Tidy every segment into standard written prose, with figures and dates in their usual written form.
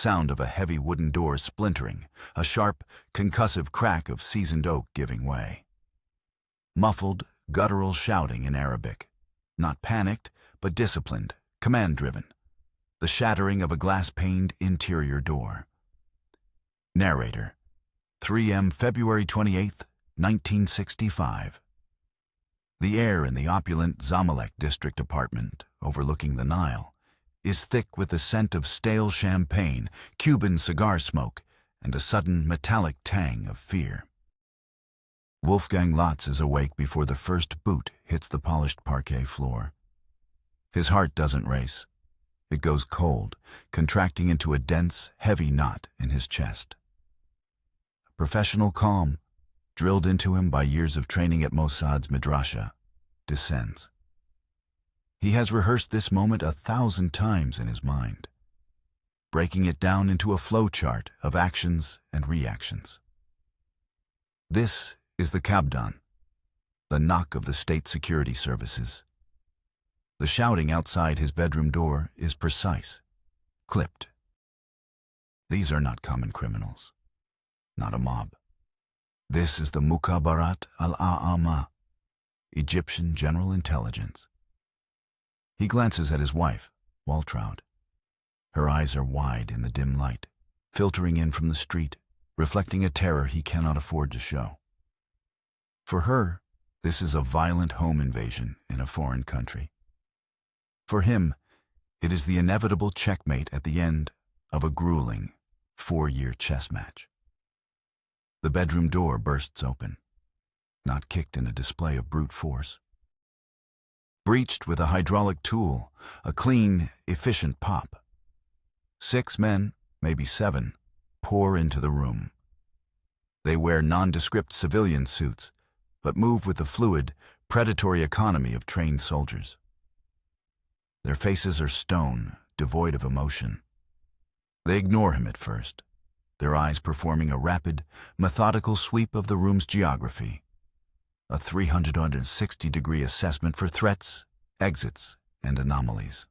sound of a heavy wooden door splintering, a sharp, concussive crack of seasoned oak giving way. Muffled, guttural shouting in Arabic. Not panicked, but disciplined, command-driven. The shattering of a glass-paned interior door. Narrator, 3M, February 28, 1965. The air in the opulent Zamalek district apartment, overlooking the Nile, is thick with the scent of stale champagne, Cuban cigar smoke, and a sudden metallic tang of fear. Wolfgang Lotz is awake before the first boot hits the polished parquet floor. His heart doesn't race. It goes cold, contracting into a dense, heavy knot in his chest. A professional calm, drilled into him by years of training at Mossad's Midrasha, descends. He has rehearsed this moment 1,000 times in his mind, breaking it down into a flowchart of actions and reactions. This is the Kabdan, the knock of the state security services. The shouting outside his bedroom door is precise, clipped. These are not common criminals, not a mob. This is the Mukhabarat al-A'ama, Egyptian General Intelligence. He glances at his wife, Waltraud. Her eyes are wide in the dim light, filtering in from the street, reflecting a terror he cannot afford to show. For her, this is a violent home invasion in a foreign country. For him, it is the inevitable checkmate at the end of a grueling 4-year chess match. The bedroom door bursts open, not kicked in a display of brute force. Breached with a hydraulic tool, a clean, efficient pop. 6 men, maybe 7, pour into the room. They wear nondescript civilian suits, but move with the fluid, predatory economy of trained soldiers. Their faces are stone, devoid of emotion. They ignore him at first, their eyes performing a rapid, methodical sweep of the room's geography, a 360-degree assessment for threats, exits, and anomalies.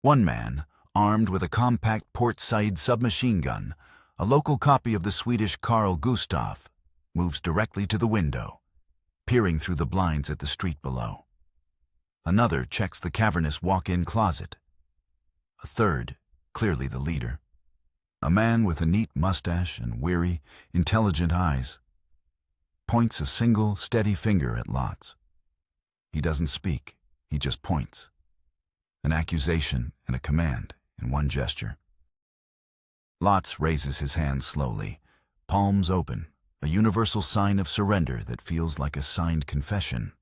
One man, armed with a compact Port Said submachine gun, a local copy of the Swedish Carl Gustaf, moves directly to the window, peering through the blinds at the street below. Another checks the cavernous walk-in closet. A third, clearly the leader, a man with a neat mustache and weary, intelligent eyes, points a single, steady finger at Lotz. He doesn't speak, he just points. An accusation and a command in one gesture. Lotz raises his hands slowly, palms open, a universal sign of surrender that feels like a signed confession.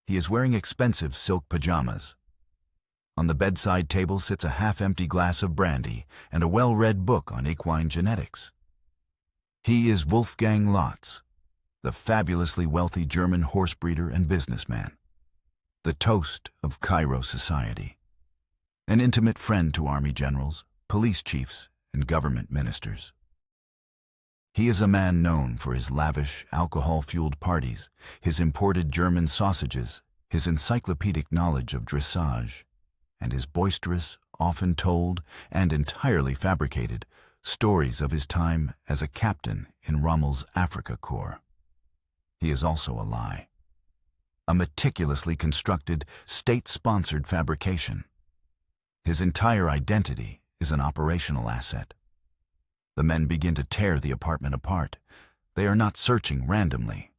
He is wearing expensive silk pajamas. On the bedside table sits a half-empty glass of brandy and a well-read book on equine genetics. He is Wolfgang Lotz, the fabulously wealthy German horse breeder and businessman, the toast of Cairo society, an intimate friend to army generals, police chiefs, and government ministers. He is a man known for his lavish, alcohol-fueled parties, his imported German sausages, his encyclopedic knowledge of dressage, and his boisterous, often told, and entirely fabricated, stories of his time as a captain in Rommel's Africa Corps. He is also a lie. A meticulously constructed, state-sponsored fabrication. His entire identity is an operational asset. The men begin to tear the apartment apart. They are not searching randomly.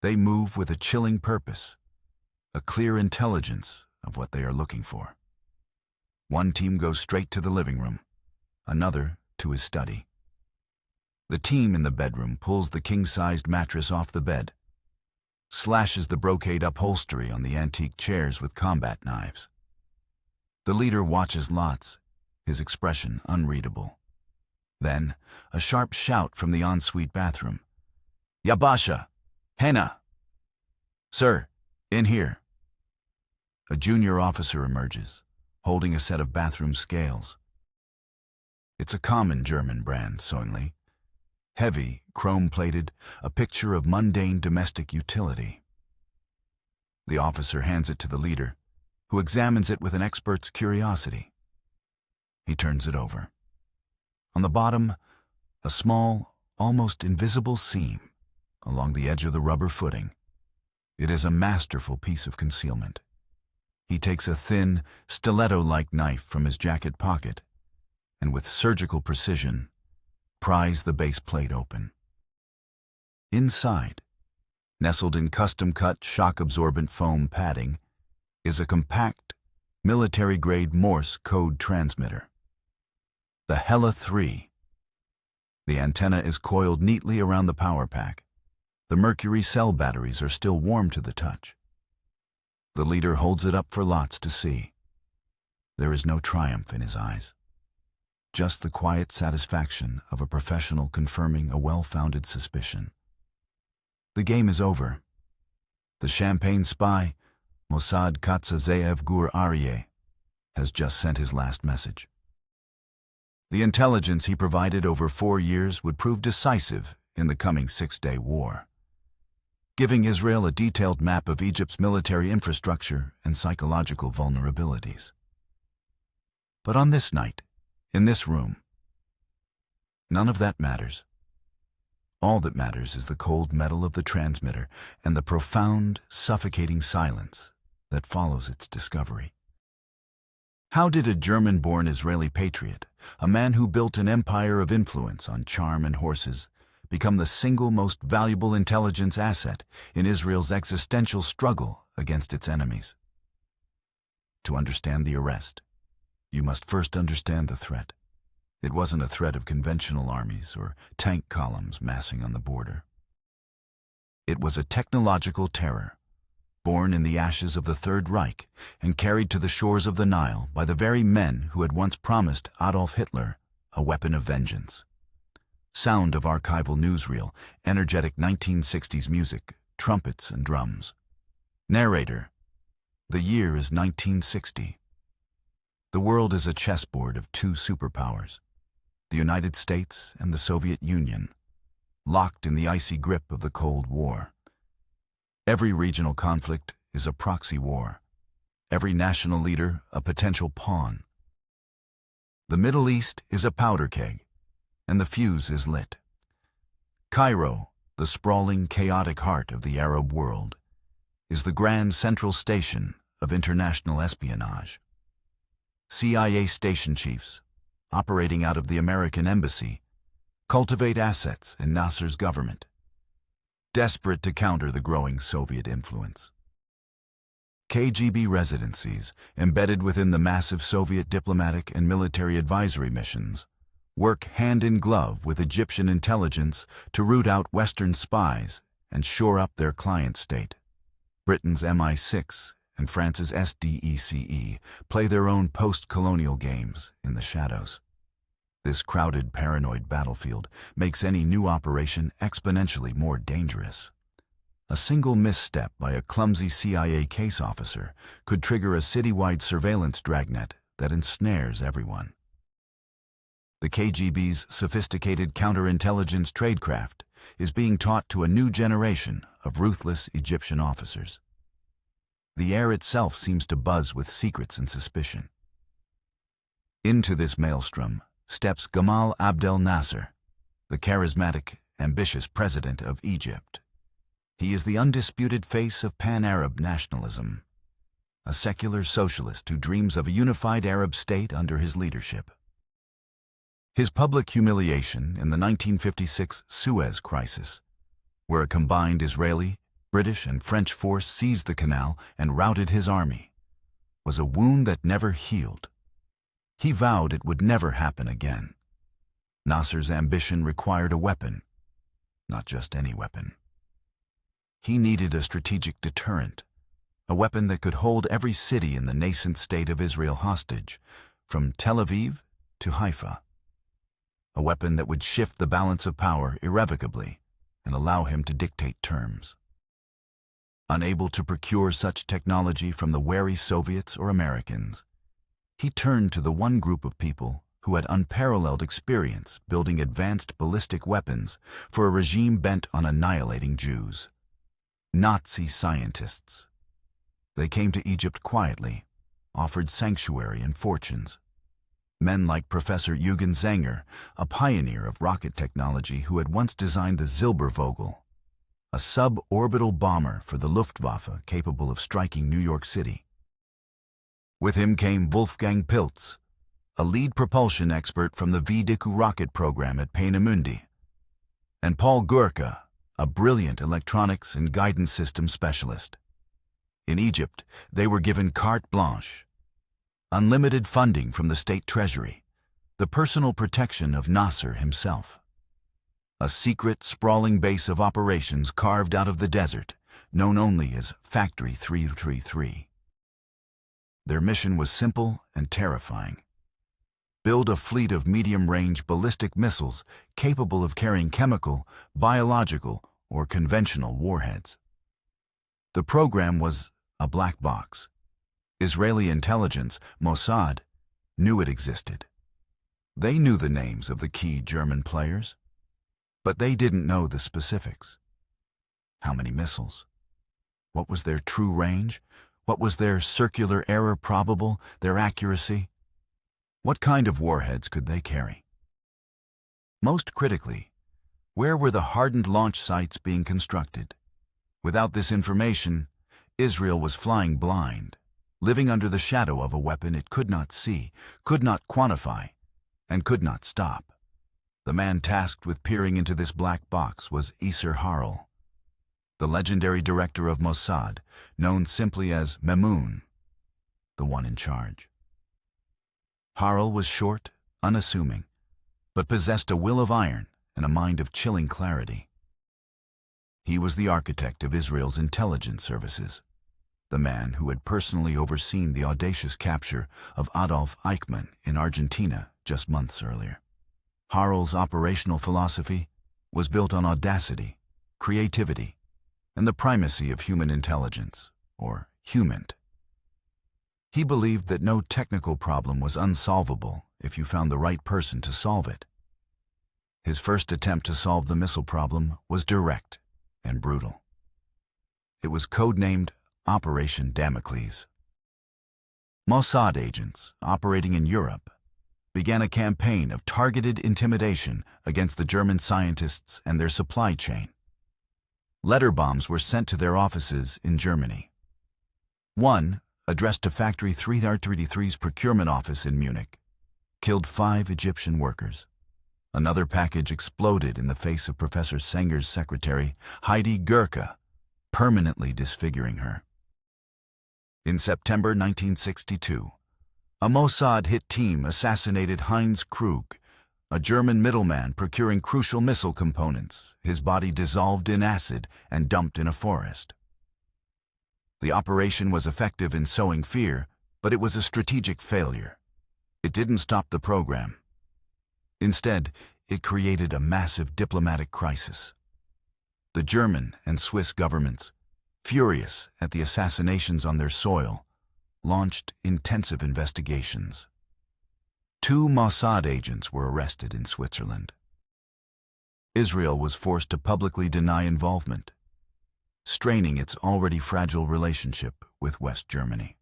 They move with a chilling purpose, a clear intelligence of what they are looking for. One team goes straight to the living room, another to his study. The team in the bedroom pulls the king-sized mattress off the bed, slashes the brocade upholstery on the antique chairs with combat knives. The leader watches Lotz, his expression unreadable. Then, a sharp shout from the ensuite bathroom. "Yabasha! Henna!" "Sir, in here." A junior officer emerges, holding a set of bathroom scales. It's a common German brand, Sohnli. Heavy, chrome-plated, a picture of mundane domestic utility. The officer hands it to the leader, who examines it with an expert's curiosity. He turns it over. On the bottom, a small, almost invisible seam along the edge of the rubber footing. It is a masterful piece of concealment. He takes a thin, stiletto-like knife from his jacket pocket and with surgical precision pries the base plate open. Inside, nestled in custom-cut shock-absorbent foam padding, is a compact, military-grade Morse code transmitter. The Hella 3. The antenna is coiled neatly around the power pack. The mercury cell batteries are still warm to the touch. The leader holds it up for lots to see. There is no triumph in his eyes. Just the quiet satisfaction of a professional confirming a well-founded suspicion. The game is over. The Champagne spy, Mossad Katsazeev Gur Aryeh, has just sent his last message. The intelligence he provided over 4 years would prove decisive in the coming 6-day war, giving Israel a detailed map of Egypt's military infrastructure and psychological vulnerabilities. But on this night, in this room, none of that matters. All that matters is the cold metal of the transmitter and the profound, suffocating silence that follows its discovery. How did a German-born Israeli patriot, a man who built an empire of influence on charm and horses, become the single most valuable intelligence asset in Israel's existential struggle against its enemies? To understand the arrest, you must first understand the threat. It wasn't a threat of conventional armies or tank columns massing on the border. It was a technological terror, born in the ashes of the Third Reich and carried to the shores of the Nile by the very men who had once promised Adolf Hitler a weapon of vengeance. Sound of archival newsreel, energetic 1960s music, trumpets and drums. Narrator: the year is 1960. The world is a chessboard of 2 superpowers, the United States and the Soviet Union, locked in the icy grip of the Cold War. Every regional conflict is a proxy war, every national leader a potential pawn. The Middle East is a powder keg, and the fuse is lit. Cairo, the sprawling, chaotic heart of the Arab world, is the grand central station of international espionage. CIA station chiefs, operating out of the American embassy, cultivate assets in Nasser's government, desperate to counter the growing Soviet influence. KGB residencies, embedded within the massive Soviet diplomatic and military advisory missions, work hand in glove with Egyptian intelligence to root out Western spies and shore up their client state. Britain's MI6 and France's SDECE play their own post-colonial games in the shadows. This crowded, paranoid battlefield makes any new operation exponentially more dangerous. A single misstep by a clumsy CIA case officer could trigger a citywide surveillance dragnet that ensnares everyone. The KGB's sophisticated counterintelligence tradecraft is being taught to a new generation of ruthless Egyptian officers. The air itself seems to buzz with secrets and suspicion. Into this maelstrom steps Gamal Abdel Nasser, the charismatic, ambitious president of Egypt. He is the undisputed face of pan-Arab nationalism, a secular socialist who dreams of a unified Arab state under his leadership. His public humiliation in the 1956 Suez Crisis, where a combined Israeli, British, and French force seized the canal and routed his army, was a wound that never healed. He vowed it would never happen again. Nasser's ambition required a weapon, not just any weapon. He needed a strategic deterrent, a weapon that could hold every city in the nascent state of Israel hostage, from Tel Aviv to Haifa. A weapon that would shift the balance of power irrevocably and allow him to dictate terms. Unable to procure such technology from the wary Soviets or Americans, he turned to the one group of people who had unparalleled experience building advanced ballistic weapons for a regime bent on annihilating Jews. Nazi scientists. They came to Egypt quietly, offered sanctuary and fortunes. Men like Professor Eugen Zanger, a pioneer of rocket technology who had once designed the Zilbervogel, a suborbital bomber for the Luftwaffe capable of striking New York City. With him came Wolfgang Pilz, a lead propulsion expert from the V-Diku rocket program at Peenemünde, and Paul Gurka, a brilliant electronics and guidance system specialist. In Egypt, they were given carte blanche, unlimited funding from the state treasury, the personal protection of Nasser himself. A secret, sprawling base of operations carved out of the desert, known only as Factory 333. Their mission was simple and terrifying. Build a fleet of medium-range ballistic missiles capable of carrying chemical, biological, or conventional warheads. The program was a black box. Israeli intelligence, Mossad, knew it existed. They knew the names of the key German players, but they didn't know the specifics. How many missiles? What was their true range? What was their circular error probable, their accuracy? What kind of warheads could they carry? Most critically, where were the hardened launch sites being constructed? Without this information, Israel was flying blind, living under the shadow of a weapon it could not see, could not quantify, and could not stop. The man tasked with peering into this black box was Yasser Harel, the legendary director of Mossad, known simply as Mamoun, the one in charge. Harel was short, unassuming, but possessed a will of iron and a mind of chilling clarity. He was the architect of Israel's intelligence services, the man who had personally overseen the audacious capture of Adolf Eichmann in Argentina just months earlier. Harel's operational philosophy was built on audacity, creativity, and the primacy of human intelligence, or HUMINT. He believed that no technical problem was unsolvable if you found the right person to solve it. His first attempt to solve the missile problem was direct and brutal. It was codenamed Operation Damocles. Mossad agents operating in Europe began a campaign of targeted intimidation against the German scientists and their supply chain. Letter bombs were sent to their offices in Germany. One, addressed to Factory 333's procurement office in Munich, killed 5 Egyptian workers. Another package exploded in the face of Professor Senger's secretary, Heidi Gurka, permanently disfiguring her. In September 1962, a Mossad hit team assassinated Heinz Krug, a German middleman procuring crucial missile components, his body dissolved in acid and dumped in a forest. The operation was effective in sowing fear, but it was a strategic failure. It didn't stop the program. Instead, it created a massive diplomatic crisis. The German and Swiss governments, furious at the assassinations on their soil, launched intensive investigations. 2 Mossad agents were arrested in Switzerland. Israel was forced to publicly deny involvement, straining its already fragile relationship with West Germany.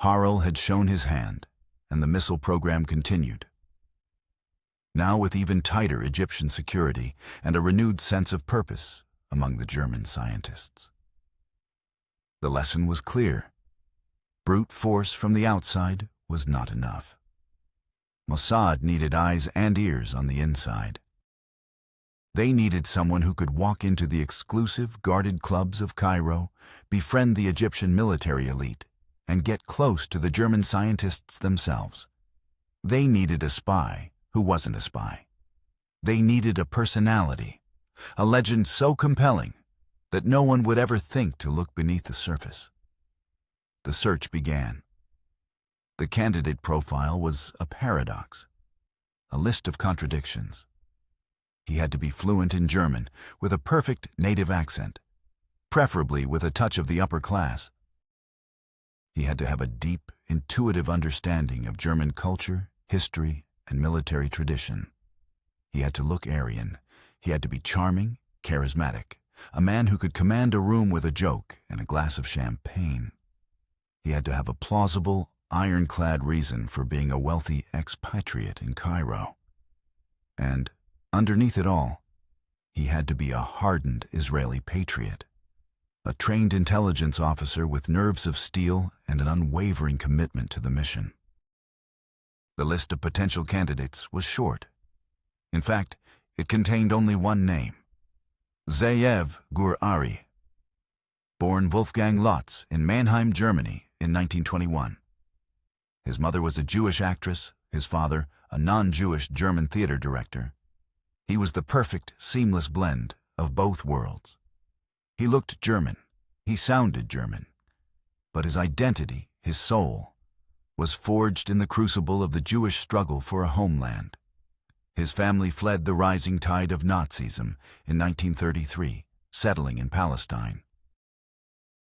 Harel had shown his hand, and the missile program continued. Now with even tighter Egyptian security and a renewed sense of purpose among the German scientists. The lesson was clear. Brute force from the outside was not enough. Mossad needed eyes and ears on the inside. They needed someone who could walk into the exclusive, guarded clubs of Cairo, befriend the Egyptian military elite, and get close to the German scientists themselves. They needed a spy who wasn't a spy. They needed a personality, a legend so compelling that no one would ever think to look beneath the surface. The search began. The candidate profile was a paradox, a list of contradictions. He had to be fluent in German, with a perfect native accent, preferably with a touch of the upper class. He had to have a deep, intuitive understanding of German culture, history, and military tradition. He had to look Aryan. He had to be charming, charismatic, a man who could command a room with a joke and a glass of champagne. He had to have a plausible, ironclad reason for being a wealthy expatriate in Cairo. And, underneath it all, he had to be a hardened Israeli patriot, a trained intelligence officer with nerves of steel and an unwavering commitment to the mission. The list of potential candidates was short. In fact, it contained only one name: Zeev Gur-Ari. Born Wolfgang Lotz in Mannheim, Germany in 1921. His mother was a Jewish actress, his father a non-Jewish German theater director. He was the perfect, seamless blend of both worlds. He looked German, he sounded German, but his identity, his soul, was forged in the crucible of the Jewish struggle for a homeland. His family fled the rising tide of Nazism in 1933, settling in Palestine.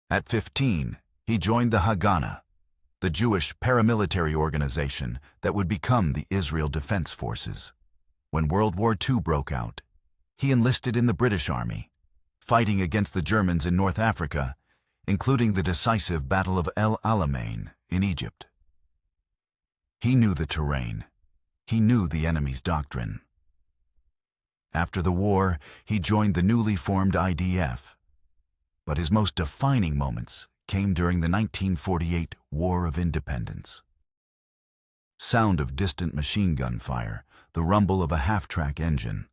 At 15, he joined the Haganah, the Jewish paramilitary organization that would become the Israel Defense Forces. When World War II broke out, he enlisted in the British Army, fighting against the Germans in North Africa, including the decisive Battle of El Alamein in Egypt. He knew the terrain. He knew the enemy's doctrine. After the war, he joined the newly formed IDF. But his most defining moments came during the 1948 War of Independence. Sound of distant machine gun fire, the rumble of a half-track engine.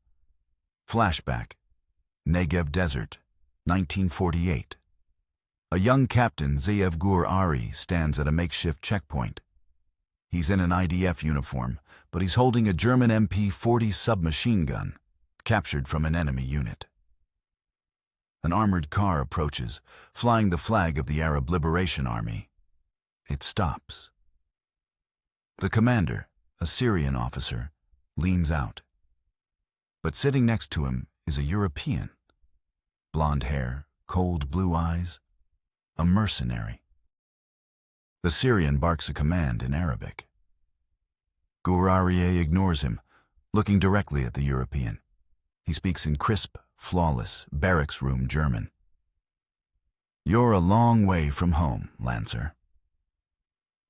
Flashback, Negev Desert, 1948. A young captain, Zeev Gur-Ari, stands at a makeshift checkpoint. He's in an IDF uniform, but he's holding a German MP-40 submachine gun, captured from an enemy unit. An armored car approaches, flying the flag of the Arab Liberation Army. It stops. The commander, a Syrian officer, leans out. But sitting next to him is a European. Blonde hair, cold blue eyes, a mercenary. The Syrian barks a command in Arabic. Gur-Ari ignores him, looking directly at the European. He speaks in crisp, flawless, barracks room German. "You're a long way from home, Lancer."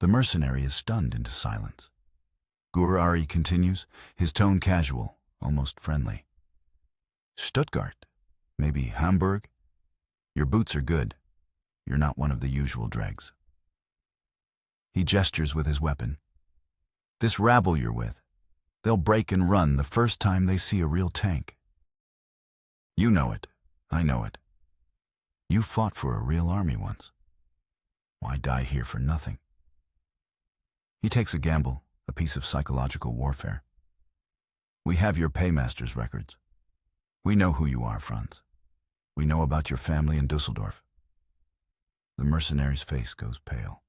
The mercenary is stunned into silence. Gur-Ari continues, his tone casual, almost friendly. "Stuttgart, maybe Hamburg. Your boots are good. You're not one of the usual dregs." He gestures with his weapon. "This rabble you're with, they'll break and run the first time they see a real tank. You know it. I know it. You fought for a real army once. Why die here for nothing?" He takes a gamble, a piece of psychological warfare. "We have your paymaster's records. We know who you are, Franz. We know about your family in Dusseldorf." The mercenary's face goes pale.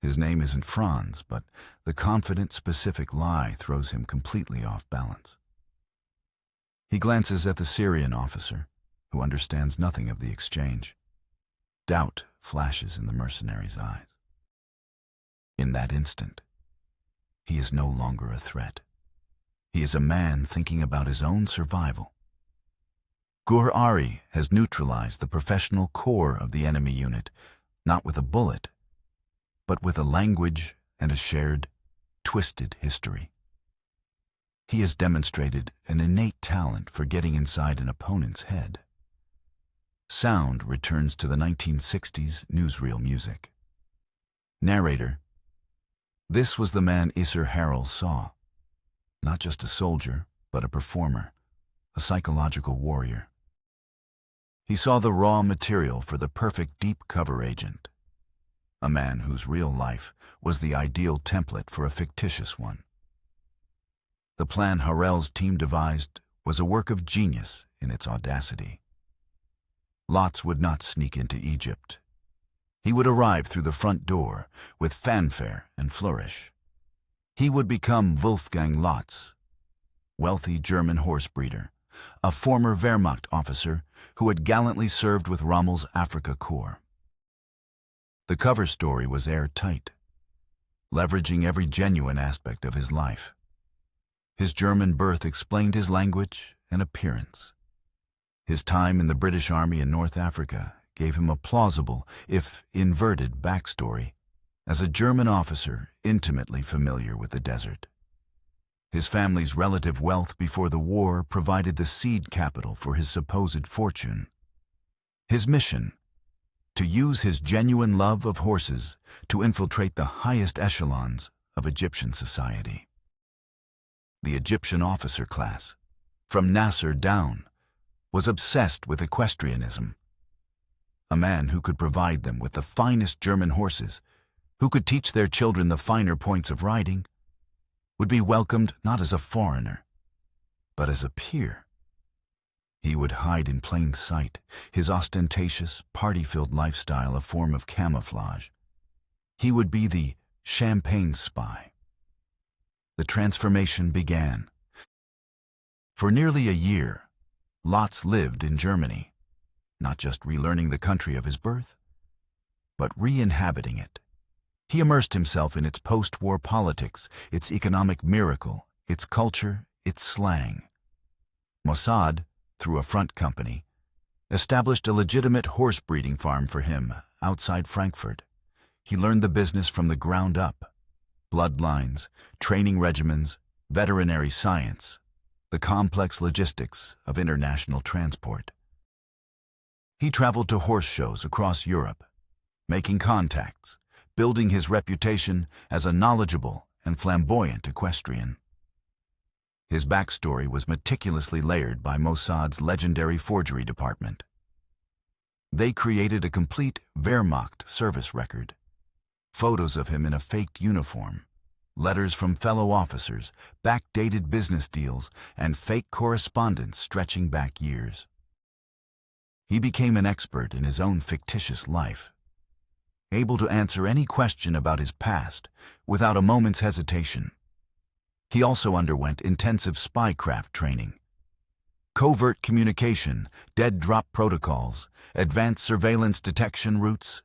His name isn't Franz, but the confident, specific lie throws him completely off balance. He glances at the Syrian officer, who understands nothing of the exchange. Doubt flashes in the mercenary's eyes. In that instant, he is no longer a threat. He is a man thinking about his own survival. Gur-Ari has neutralized the professional core of the enemy unit, not with a bullet, but with a language and a shared, twisted history. He has demonstrated an innate talent for getting inside an opponent's head. Sound returns to the 1960s newsreel music. Narrator: this was the man Isser Harel saw. Not just a soldier, but a performer, a psychological warrior. He saw the raw material for the perfect deep cover agent. A man whose real life was the ideal template for a fictitious one. The plan Harel's team devised was a work of genius in its audacity. Lotz would not sneak into Egypt. He would arrive through the front door with fanfare and flourish. He would become Wolfgang Lotz, wealthy German horse breeder, a former Wehrmacht officer who had gallantly served with Rommel's Afrika Korps. The cover story was airtight, leveraging every genuine aspect of his life. His German birth explained his language and appearance. His time in the British Army in North Africa gave him a plausible, if inverted, backstory, as a German officer intimately familiar with the desert. His family's relative wealth before the war provided the seed capital for his supposed fortune. His mission: to use his genuine love of horses to infiltrate the highest echelons of Egyptian society. The Egyptian officer class, from Nasser down, was obsessed with equestrianism. A man who could provide them with the finest German horses, who could teach their children the finer points of riding, would be welcomed not as a foreigner, but as a peer. He would hide in plain sight, his ostentatious, party-filled lifestyle a form of camouflage. He would be the champagne spy. The transformation began. For nearly a year, Lotz lived in Germany, not just relearning the country of his birth, but re-inhabiting it. He immersed himself in its post-war politics, its economic miracle, its culture, its slang. Mossad, through a front company, established a legitimate horse breeding farm for him outside Frankfurt. He learned the business from the ground up: bloodlines, training regimens, veterinary science, the complex logistics of international transport. He traveled to horse shows across Europe, making contacts, building his reputation as a knowledgeable and flamboyant equestrian. His backstory was meticulously layered by Mossad's legendary forgery department. They created a complete Wehrmacht service record: photos of him in a faked uniform, letters from fellow officers, backdated business deals, and fake correspondence stretching back years. He became an expert in his own fictitious life, able to answer any question about his past without a moment's hesitation. He also underwent intensive spycraft training: covert communication, dead drop protocols, advanced surveillance detection routes,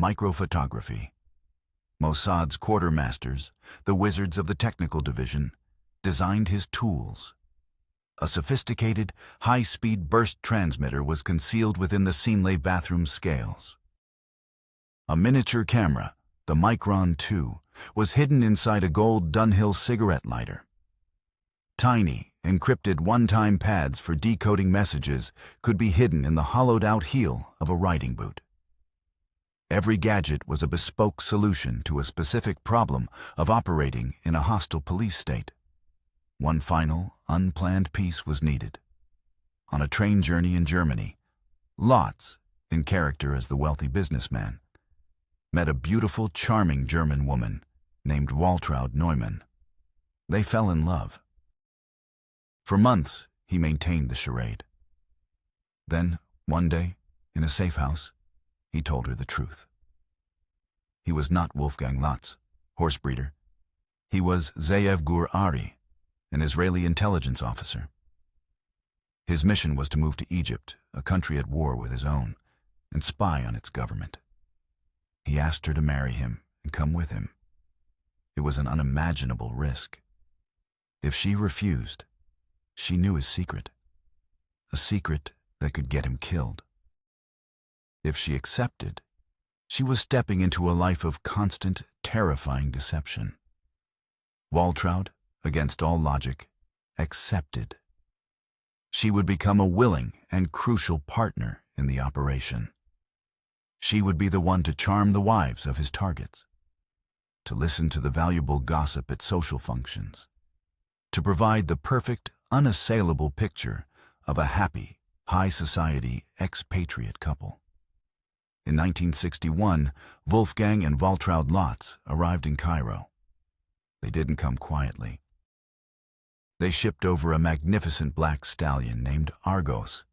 microphotography. Mossad's quartermasters, the wizards of the technical division, designed his tools. A sophisticated, high-speed burst transmitter was concealed within the Sinlay bathroom scales. A miniature camera, the Micron 2, was hidden inside a gold Dunhill cigarette lighter. Tiny, encrypted one-time pads for decoding messages could be hidden in the hollowed-out heel of a riding boot. Every gadget was a bespoke solution to a specific problem of operating in a hostile police state. One final, unplanned piece was needed. On a train journey in Germany, Lotz, in character as the wealthy businessman, met a beautiful, charming German woman named Waltraud Neumann. They fell in love. For months, he maintained the charade. Then, one day, in a safe house, he told her the truth. He was not Wolfgang Lotz, horse breeder. He was Zeev Gur Ari, an Israeli intelligence officer. His mission was to move to Egypt, a country at war with his own, and spy on its government. He asked her to marry him and come with him. It was an unimaginable risk. If she refused, she knew his secret, a secret that could get him killed. If she accepted, she was stepping into a life of constant, terrifying deception. Waltraud, against all logic, accepted. She would become a willing and crucial partner in the operation. She would be the one to charm the wives of his targets, to listen to the valuable gossip at social functions, to provide the perfect, unassailable picture of a happy, high-society expatriate couple. In 1961, Wolfgang and Waltraud Lotz arrived in Cairo. They didn't come quietly. They shipped over a magnificent black stallion named Argos,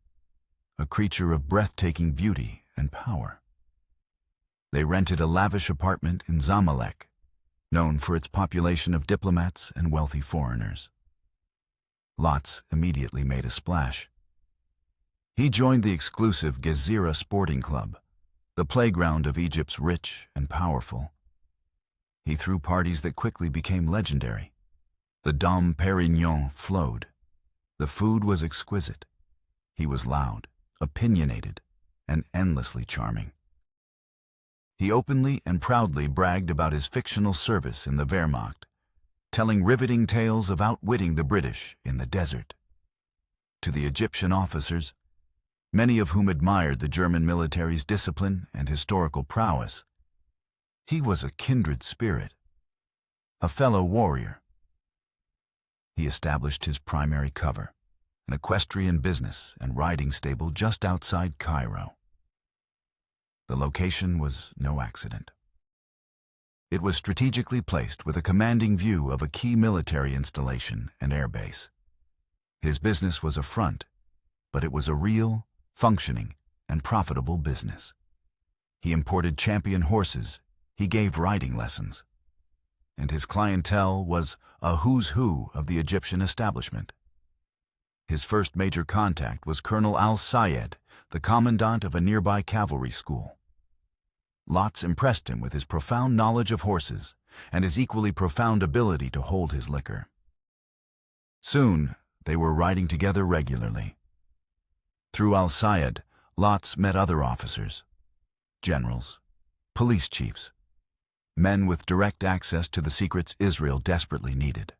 a creature of breathtaking beauty and power. They rented a lavish apartment in Zamalek, known for its population of diplomats and wealthy foreigners. Lotz immediately made a splash. He joined the exclusive Gezira Sporting Club, the playground of Egypt's rich and powerful. He threw parties that quickly became legendary. The Dom Pérignon flowed. The food was exquisite. He was loud, opinionated, and endlessly charming. He openly and proudly bragged about his fictional service in the Wehrmacht, telling riveting tales of outwitting the British in the desert. To the Egyptian officers, many of whom admired the German military's discipline and historical prowess, he was a kindred spirit, a fellow warrior. He established his primary cover, an equestrian business and riding stable just outside Cairo. The location was no accident. It was strategically placed with a commanding view of a key military installation and airbase. His business was a front, but it was a real, functioning, and profitable business. He imported champion horses, he gave riding lessons, and his clientele was a who's who of the Egyptian establishment. His first major contact was Colonel Al-Sayed, the commandant of a nearby cavalry school. Lotz impressed him with his profound knowledge of horses and his equally profound ability to hold his liquor. Soon, they were riding together regularly. Through Al-Sayed, Lotz met other officers, generals, police chiefs, men with direct access to the secrets Israel desperately needed.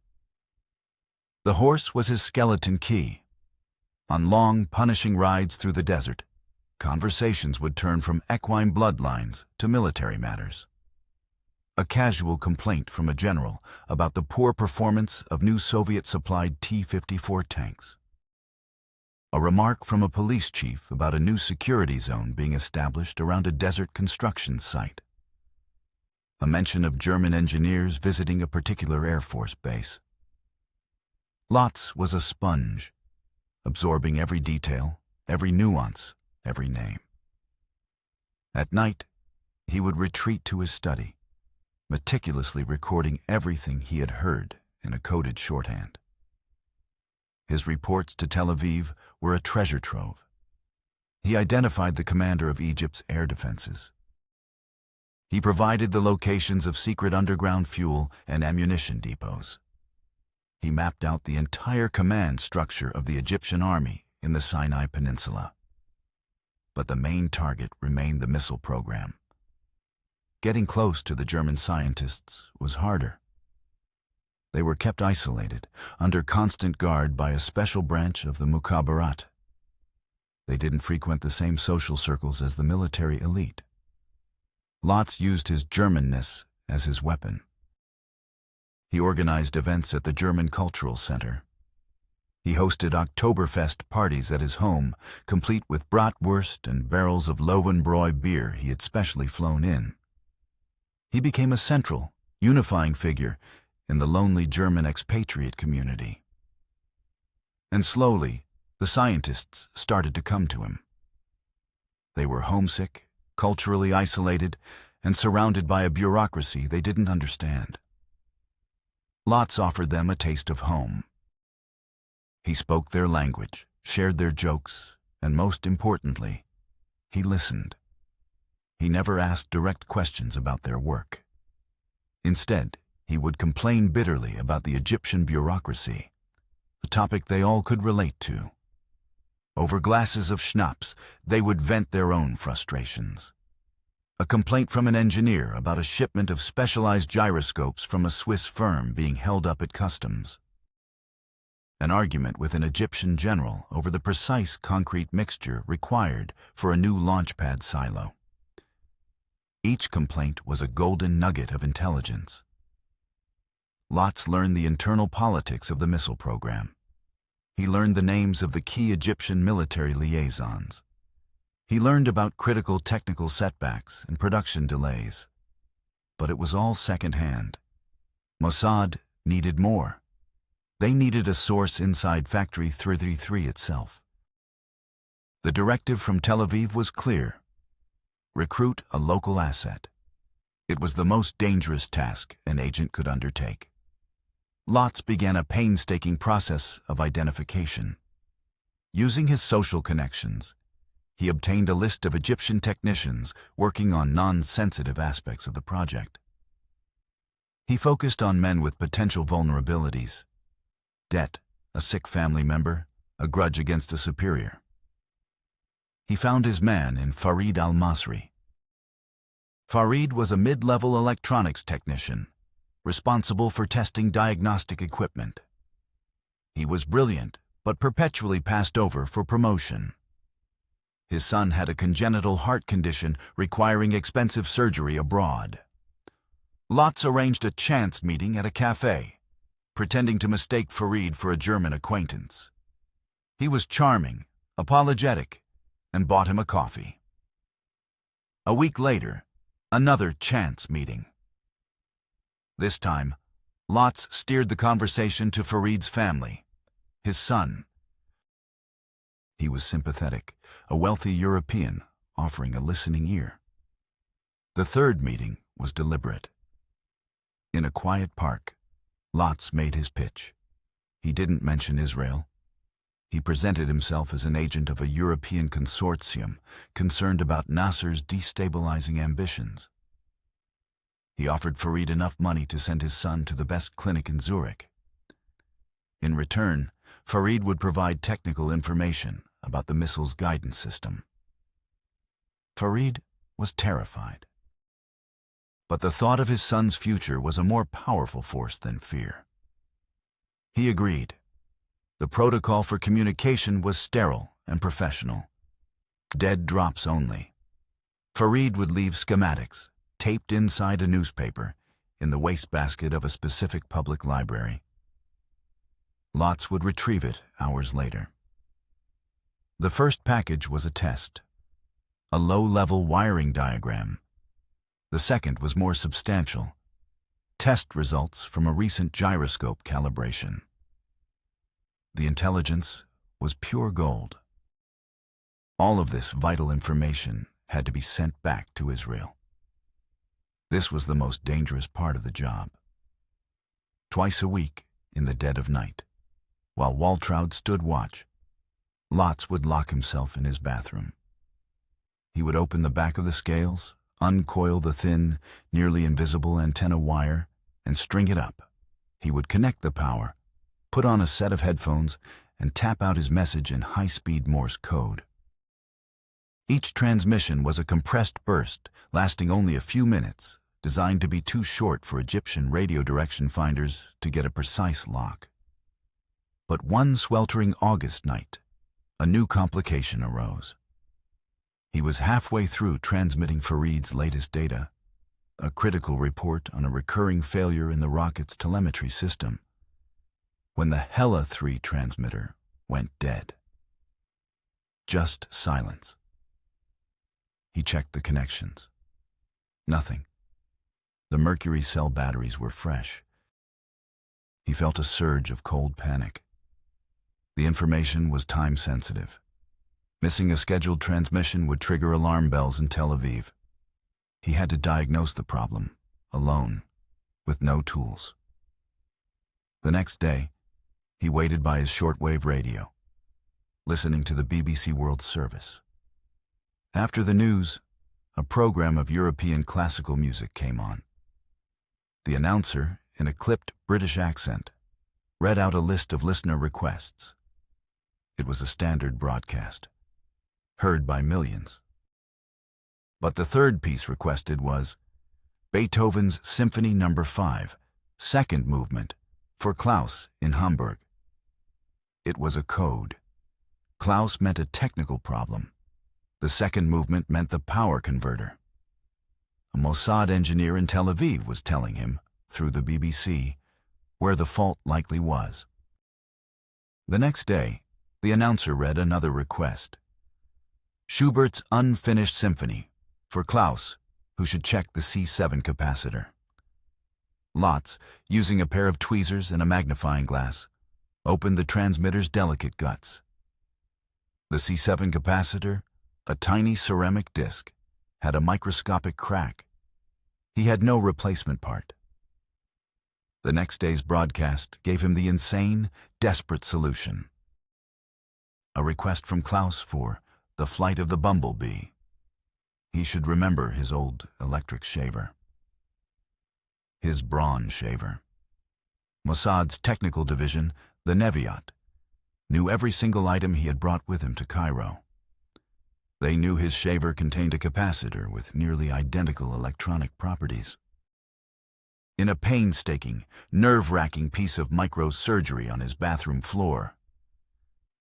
The horse was his skeleton key. On long, punishing rides through the desert, conversations would turn from equine bloodlines to military matters. A casual complaint from a general about the poor performance of new Soviet-supplied T-54 tanks. A remark from a police chief about a new security zone being established around a desert construction site. A mention of German engineers visiting a particular Air Force base. Lotz was a sponge, absorbing every detail, every nuance, every name. At night, he would retreat to his study, meticulously recording everything he had heard in a coded shorthand. His reports to Tel Aviv were a treasure trove. He identified the commander of Egypt's air defenses. He provided the locations of secret underground fuel and ammunition depots. He mapped out the entire command structure of the Egyptian army in the Sinai Peninsula. But the main target remained the missile program. Getting close to the German scientists was harder. They were kept isolated, under constant guard by a special branch of the Mukhabarat. They didn't frequent the same social circles as the military elite. Lotz used his Germanness as his weapon. He organized events at the German Cultural Center. He hosted Oktoberfest parties at his home, complete with bratwurst and barrels of Löwenbräu beer he had specially flown in. He became a central, unifying figure in the lonely German expatriate community. And slowly, the scientists started to come to him. They were homesick, culturally isolated, and surrounded by a bureaucracy they didn't understand. Lotz offered them a taste of home. He spoke their language, shared their jokes, and most importantly, he listened. He never asked direct questions about their work. Instead, he would complain bitterly about the Egyptian bureaucracy, a topic they all could relate to. Over glasses of schnapps, they would vent their own frustrations. A complaint from an engineer about a shipment of specialized gyroscopes from a Swiss firm being held up at customs. An argument with an Egyptian general over the precise concrete mixture required for a new launch pad silo. Each complaint was a golden nugget of intelligence. Lotz learned the internal politics of the missile program. He learned the names of the key Egyptian military liaisons. He learned about critical technical setbacks and production delays. But it was all secondhand. Mossad needed more. They needed a source inside Factory 33 itself. The directive from Tel Aviv was clear. Recruit a local asset. It was the most dangerous task an agent could undertake. Lotz began a painstaking process of identification. Using his social connections, he obtained a list of Egyptian technicians working on non-sensitive aspects of the project. He focused on men with potential vulnerabilities: debt, a sick family member, a grudge against a superior. He found his man in Farid al-Masri. Farid was a mid-level electronics technician, responsible for testing diagnostic equipment. He was brilliant, but perpetually passed over for promotion. His son had a congenital heart condition requiring expensive surgery abroad. Lotz arranged a chance meeting at a cafe, pretending to mistake Farid for a German acquaintance. He was charming, apologetic, and bought him a coffee. A week later, another chance meeting. This time, Lotz steered the conversation to Farid's family, his son. He was sympathetic, a wealthy European offering a listening ear. The third meeting was deliberate. In a quiet park, Lotz made his pitch. He didn't mention Israel. He presented himself as an agent of a European consortium concerned about Nasser's destabilizing ambitions. He offered Farid enough money to send his son to the best clinic in Zurich. In return, Farid would provide technical information about the missile's guidance system. Farid was terrified. But the thought of his son's future was a more powerful force than fear. He agreed. The protocol for communication was sterile and professional. Dead drops only. Farid would leave schematics, taped inside a newspaper, in the wastebasket of a specific public library. Lotz would retrieve it hours later. The first package was a test, a low-level wiring diagram. The second was more substantial, test results from a recent gyroscope calibration. The intelligence was pure gold. All of this vital information had to be sent back to Israel. This was the most dangerous part of the job. Twice a week, in the dead of night, while Waltraud stood watch, Lotz would lock himself in his bathroom. He would open the back of the scales, uncoil the thin, nearly invisible antenna wire, and string it up. He would connect the power, put on a set of headphones, and tap out his message in high-speed Morse code. Each transmission was a compressed burst, lasting only a few minutes, designed to be too short for Egyptian radio direction finders to get a precise lock. But one sweltering August night, a new complication arose. He was halfway through transmitting Farid's latest data, a critical report on a recurring failure in the rocket's telemetry system, when the Hella 3 transmitter went dead. Just silence. He checked the connections. Nothing. The mercury cell batteries were fresh. He felt a surge of cold panic. The information was time-sensitive. Missing a scheduled transmission would trigger alarm bells in Tel Aviv. He had to diagnose the problem, alone, with no tools. The next day, he waited by his shortwave radio, listening to the BBC World Service. After the news, a program of European classical music came on. The announcer, in a clipped British accent, read out a list of listener requests. It was a standard broadcast, heard by millions. But the third piece requested was Beethoven's Symphony No. 5, second movement, for Klaus in Hamburg. It was a code. Klaus meant a technical problem. The second movement meant the power converter. A Mossad engineer in Tel Aviv was telling him, through the BBC, where the fault likely was. The next day, the announcer read another request. Schubert's Unfinished Symphony, for Klaus, who should check the C7 capacitor. Lotz, using a pair of tweezers and a magnifying glass, opened the transmitter's delicate guts. The C7 capacitor, a tiny ceramic disc, had a microscopic crack. He had no replacement part. The next day's broadcast gave him the insane, desperate solution. A request from Klaus for The Flight of the Bumblebee. He should remember his old electric shaver. His brawn shaver. Mossad's technical division, the Neviot, knew every single item he had brought with him to Cairo. They knew his shaver contained a capacitor with nearly identical electronic properties. In a painstaking, nerve-wracking piece of microsurgery on his bathroom floor,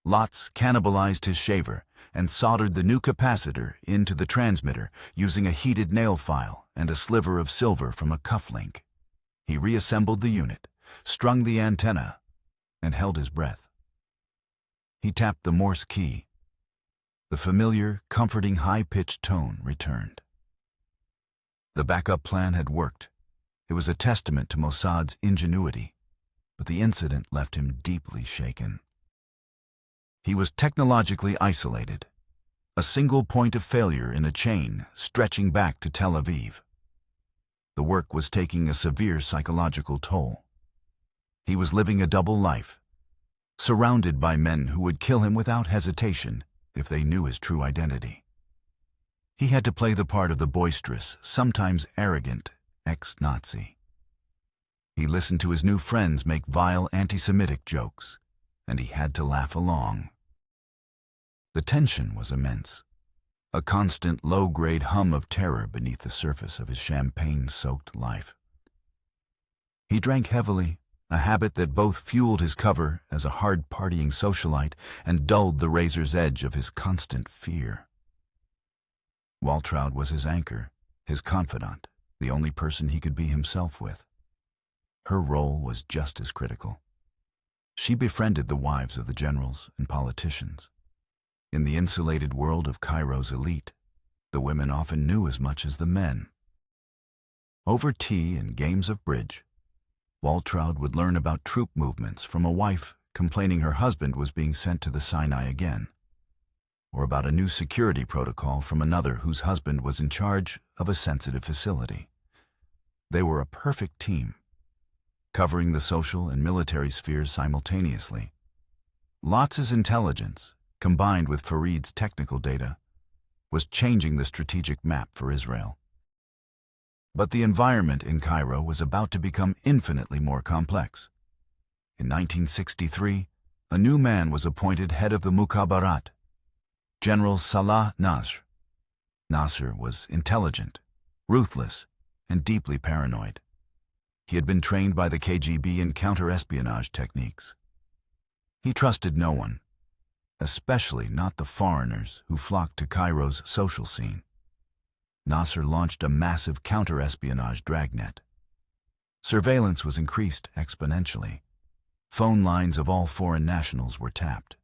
Lotz cannibalized his shaver and soldered the new capacitor into the transmitter using a heated nail file and a sliver of silver from a cufflink. He reassembled the unit, strung the antenna, and held his breath. He tapped the Morse key. The familiar, comforting high-pitched tone returned. The backup plan had worked. It was a testament to Mossad's ingenuity, but the incident left him deeply shaken. He was technologically isolated, a single point of failure in a chain stretching back to Tel Aviv. The work was taking a severe psychological toll. He was living a double life, surrounded by men who would kill him without hesitation if they knew his true identity. He had to play the part of the boisterous, sometimes arrogant, ex-Nazi. He listened to his new friends make vile anti-Semitic jokes, and he had to laugh along. The tension was immense, a constant low-grade hum of terror beneath the surface of his champagne-soaked life. He drank heavily, a habit that both fueled his cover as a hard-partying socialite and dulled the razor's edge of his constant fear. Waltraud was his anchor, his confidant, the only person he could be himself with. Her role was just as critical. She befriended the wives of the generals and politicians. In the insulated world of Cairo's elite, the women often knew as much as the men. Over tea and games of bridge, Waltraud would learn about troop movements from a wife complaining her husband was being sent to the Sinai again, or about a new security protocol from another whose husband was in charge of a sensitive facility. They were a perfect team, covering the social and military spheres simultaneously. Lotz's intelligence, combined with Farid's technical data, was changing the strategic map for Israel. But the environment in Cairo was about to become infinitely more complex. In 1963, a new man was appointed head of the Mukhabarat, General Salah Nasr. Nasr was intelligent, ruthless, and deeply paranoid. He had been trained by the KGB in counter-espionage techniques. He trusted no one, especially not the foreigners who flocked to Cairo's social scene. Nasser launched a massive counter-espionage dragnet. Surveillance was increased exponentially. Phone lines of all foreign nationals were tapped.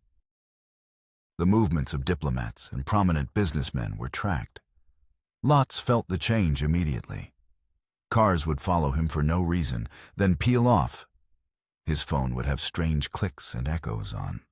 The movements of diplomats and prominent businessmen were tracked. Lotz felt the change immediately. Cars would follow him for no reason, then peel off. His phone would have strange clicks and echoes on.